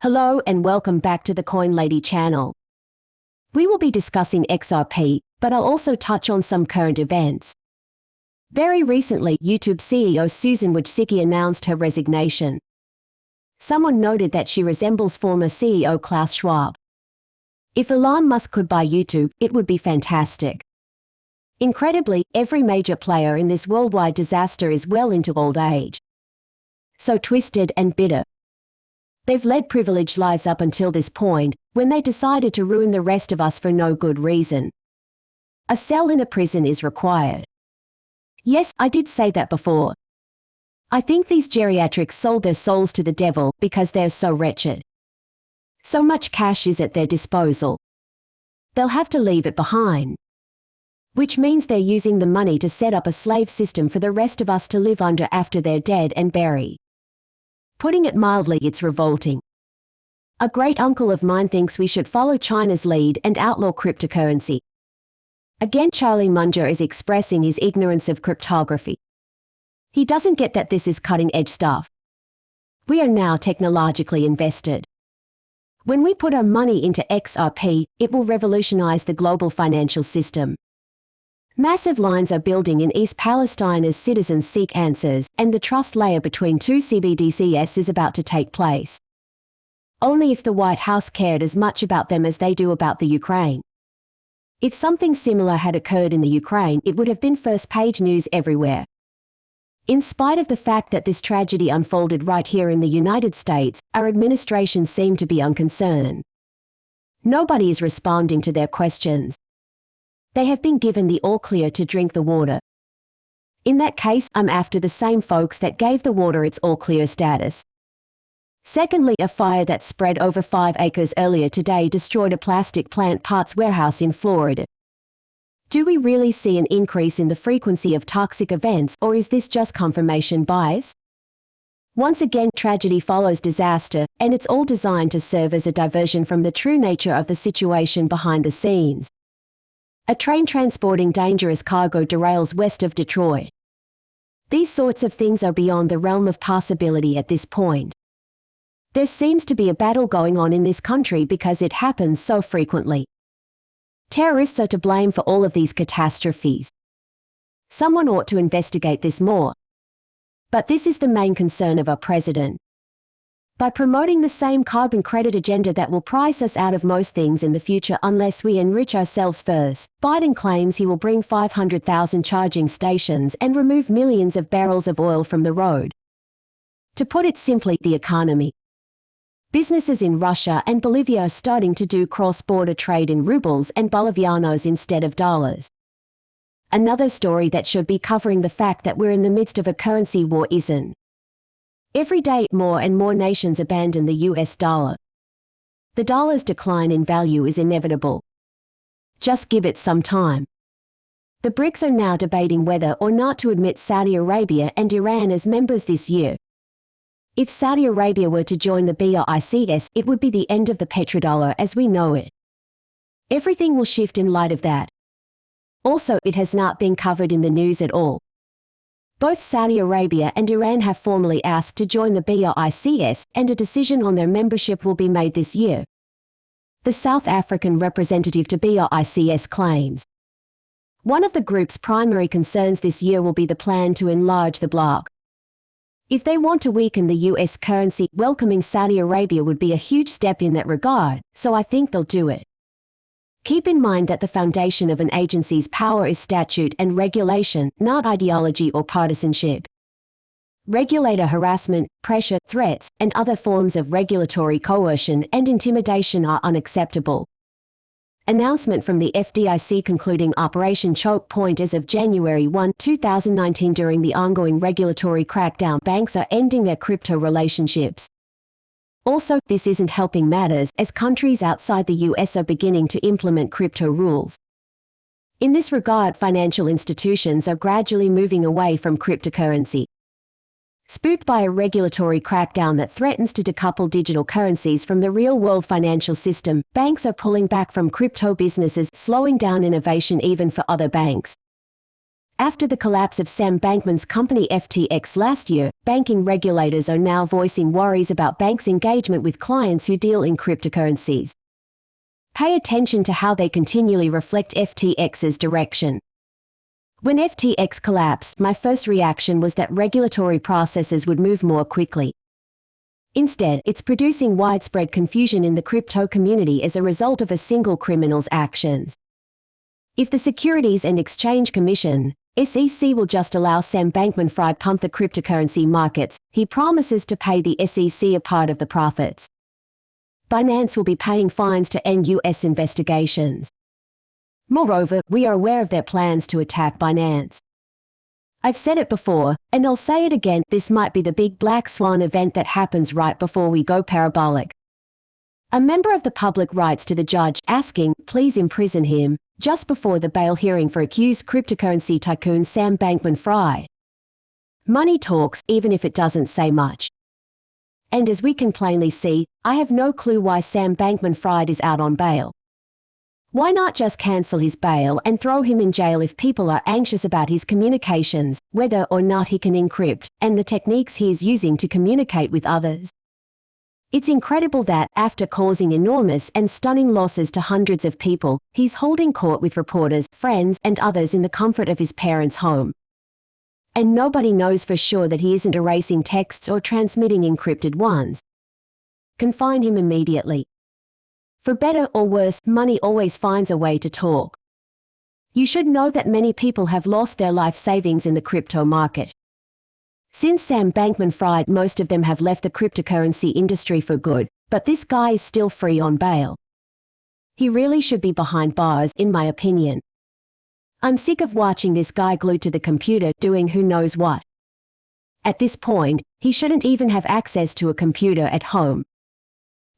Hello and welcome back to the Coin Lady channel. We will be discussing XRP, but I'll also touch on some current events. Very recently, YouTube CEO Susan Wojcicki announced her resignation. Someone noted that she resembles former CEO Klaus Schwab. If Elon Musk could buy YouTube, it would be fantastic. Incredibly, every major player in this worldwide disaster is well into old age. So twisted and bitter. They've led privileged lives up until this point, when they decided to ruin the rest of us for no good reason. A cell in a prison is required. Yes, I did say that before. I think these geriatrics sold their souls to the devil because they're so wretched. So much cash is at their disposal. They'll have to leave it behind. Which means they're using the money to set up a slave system for the rest of us to live under after they're dead and buried. Putting it mildly, it's revolting. A great uncle of mine thinks we should follow China's lead and outlaw cryptocurrency. Again, Charlie Munger is expressing his ignorance of cryptography. He doesn't get that this is cutting-edge stuff. We are now technologically invested. When we put our money into XRP, it will revolutionize the global financial system. Massive lines are building in East Palestine as citizens seek answers, and the trust layer between two CBDCs is about to take place. Only if the White House cared as much about them as they do about the Ukraine. If something similar had occurred in the Ukraine, it would have been first-page news everywhere. In spite of the fact that this tragedy unfolded right here in the United States, our administration seemed to be unconcerned. Nobody is responding to their questions. They have been given the all-clear to drink the water. In that case, I'm after the same folks that gave the water its all-clear status. Secondly, a fire that spread over 5 acres earlier today destroyed a plastic plant parts warehouse in Florida. Do we really see an increase in the frequency of toxic events, or is this just confirmation bias? Once again, tragedy follows disaster, and it's all designed to serve as a diversion from the true nature of the situation behind the scenes. A train transporting dangerous cargo derails west of Detroit. These sorts of things are beyond the realm of possibility at this point. There seems to be a battle going on in this country because it happens so frequently. Terrorists are to blame for all of these catastrophes. Someone ought to investigate this more. But this is the main concern of our president. By promoting the same carbon credit agenda that will price us out of most things in the future unless we enrich ourselves first, Biden claims he will bring 500,000 charging stations and remove millions of barrels of oil from the road. To put it simply, the economy. Businesses in Russia and Bolivia are starting to do cross-border trade in rubles and bolivianos instead of dollars. Another story that should be covering the fact that we're in the midst of a currency war isn't. Every day, more and more nations abandon the US dollar. The dollar's decline in value is inevitable. Just give it some time. The BRICS are now debating whether or not to admit Saudi Arabia and Iran as members this year. If Saudi Arabia were to join the BRICS, it would be the end of the petrodollar as we know it. Everything will shift in light of that. Also, it has not been covered in the news at all. Both Saudi Arabia and Iran have formally asked to join the BRICS, and a decision on their membership will be made this year. The South African representative to BRICS claims one of the group's primary concerns this year will be the plan to enlarge the bloc. If they want to weaken the US currency, welcoming Saudi Arabia would be a huge step in that regard, so I think they'll do it. Keep in mind that the foundation of an agency's power is statute and regulation, not ideology or partisanship. Regulator harassment, pressure, threats, and other forms of regulatory coercion and intimidation are unacceptable. Announcement from the FDIC concluding Operation Choke Point as of January 1, 2019. During the ongoing regulatory crackdown, banks are ending their crypto relationships. Also, this isn't helping matters, as countries outside the US are beginning to implement crypto rules. In this regard, financial institutions are gradually moving away from cryptocurrency. Spooked by a regulatory crackdown that threatens to decouple digital currencies from the real-world financial system, banks are pulling back from crypto businesses, slowing down innovation even for other banks. After the collapse of Sam Bankman-Fried's company FTX last year, banking regulators are now voicing worries about banks' engagement with clients who deal in cryptocurrencies. Pay attention to how they continually reflect FTX's direction. When FTX collapsed, my first reaction was that regulatory processes would move more quickly. Instead, it's producing widespread confusion in the crypto community as a result of a single criminal's actions. If the Securities and Exchange Commission, SEC, will just allow Sam Bankman-Fried pump the cryptocurrency markets, he promises to pay the SEC a part of the profits. Binance will be paying fines to end U.S. investigations. Moreover, we are aware of their plans to attack Binance. I've said it before, and I'll say it again, this might be the big black swan event that happens right before we go parabolic. A member of the public writes to the judge, asking, please imprison him, just before the bail hearing for accused cryptocurrency tycoon Sam Bankman-Fried. Money talks, even if it doesn't say much. And as we can plainly see, I have no clue why Sam Bankman-Fried is out on bail. Why not just cancel his bail and throw him in jail if people are anxious about his communications, whether or not he can encrypt, and the techniques he is using to communicate with others? It's incredible that, after causing enormous and stunning losses to hundreds of people, he's holding court with reporters, friends, and others in the comfort of his parents' home. And nobody knows for sure that he isn't erasing texts or transmitting encrypted ones. Confine him immediately. For better or worse, money always finds a way to talk. You should know that many people have lost their life savings in the crypto market. Since Sam Bankman-Fried, most of them have left the cryptocurrency industry for good, but this guy is still free on bail. He really should be behind bars, in my opinion. I'm sick of watching this guy glued to the computer doing who knows what. At this point, he shouldn't even have access to a computer at home.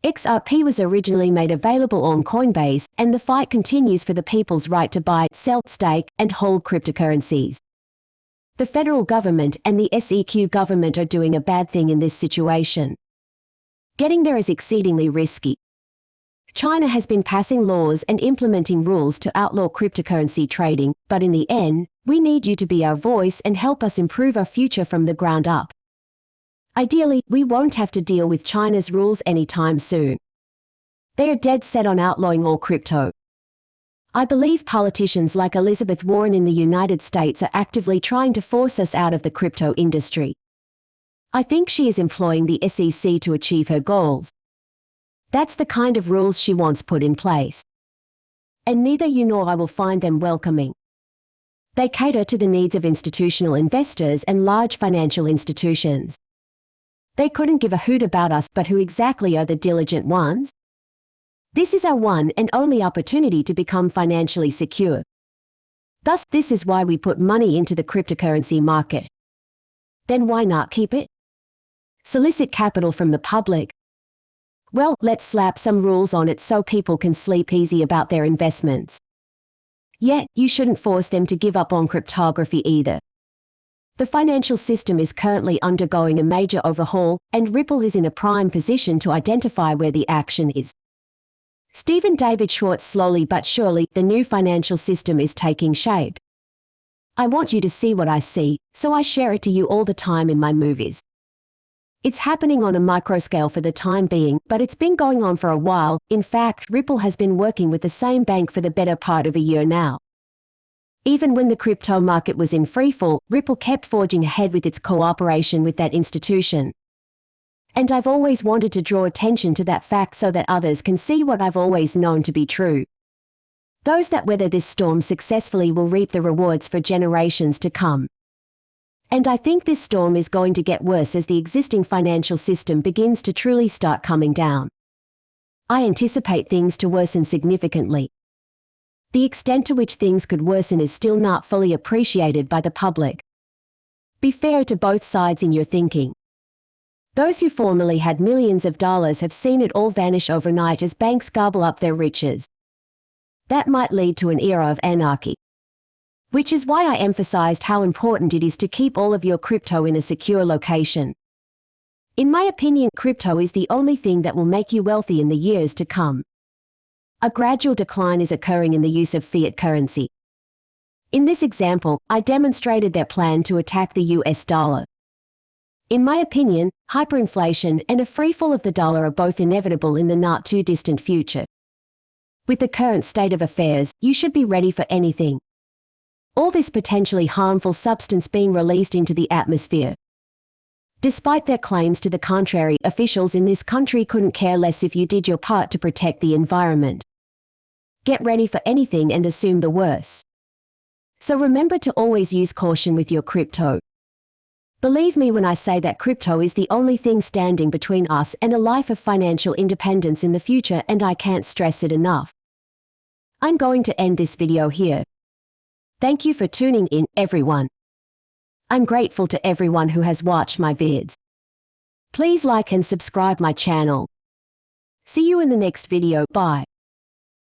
XRP was originally made available on Coinbase, and the fight continues for the people's right to buy, sell, stake, and hold cryptocurrencies. The federal government and the SEC government are doing a bad thing in this situation. Getting there is exceedingly risky. China has been passing laws and implementing rules to outlaw cryptocurrency trading, but in the end, we need you to be our voice and help us improve our future from the ground up. Ideally, we won't have to deal with China's rules anytime soon. They are dead set on outlawing all crypto. I believe politicians like Elizabeth Warren in the United States are actively trying to force us out of the crypto industry. I think she is employing the SEC to achieve her goals. That's the kind of rules she wants put in place. And neither you nor I will find them welcoming. They cater to the needs of institutional investors and large financial institutions. They couldn't give a hoot about us, but who exactly are the diligent ones? This is our one and only opportunity to become financially secure. Thus, this is why we put money into the cryptocurrency market. Then why not keep it? Solicit capital from the public. Well, let's slap some rules on it so people can sleep easy about their investments. Yet, you shouldn't force them to give up on cryptography either. The financial system is currently undergoing a major overhaul, and Ripple is in a prime position to identify where the action is. Stephen David Schwartz, slowly but surely, the new financial system is taking shape. I want you to see what I see, so I share it to you all the time in my movies. It's happening on a microscale for the time being, but it's been going on for a while. In fact, Ripple has been working with the same bank for the better part of a year now. Even when the crypto market was in freefall, Ripple kept forging ahead with its cooperation with that institution. And I've always wanted to draw attention to that fact so that others can see what I've always known to be true. Those that weather this storm successfully will reap the rewards for generations to come. And I think this storm is going to get worse as the existing financial system begins to truly start coming down. I anticipate things to worsen significantly. The extent to which things could worsen is still not fully appreciated by the public. Be fair to both sides in your thinking. Those who formerly had millions of dollars have seen it all vanish overnight as banks gobble up their riches. That might lead to an era of anarchy. Which is why I emphasized how important it is to keep all of your crypto in a secure location. In my opinion, crypto is the only thing that will make you wealthy in the years to come. A gradual decline is occurring in the use of fiat currency. In this example, I demonstrated their plan to attack the US dollar. In my opinion, hyperinflation and a freefall of the dollar are both inevitable in the not too distant future. With the current state of affairs, you should be ready for anything. All this potentially harmful substance being released into the atmosphere. Despite their claims to the contrary, officials in this country couldn't care less if you did your part to protect the environment. Get ready for anything and assume the worst. So remember to always use caution with your crypto. Believe me when I say that crypto is the only thing standing between us and a life of financial independence in the future, and I can't stress it enough. I'm going to end this video here. Thank you for tuning in, everyone. I'm grateful to everyone who has watched my vids. Please like and subscribe my channel. See you in the next video. Bye.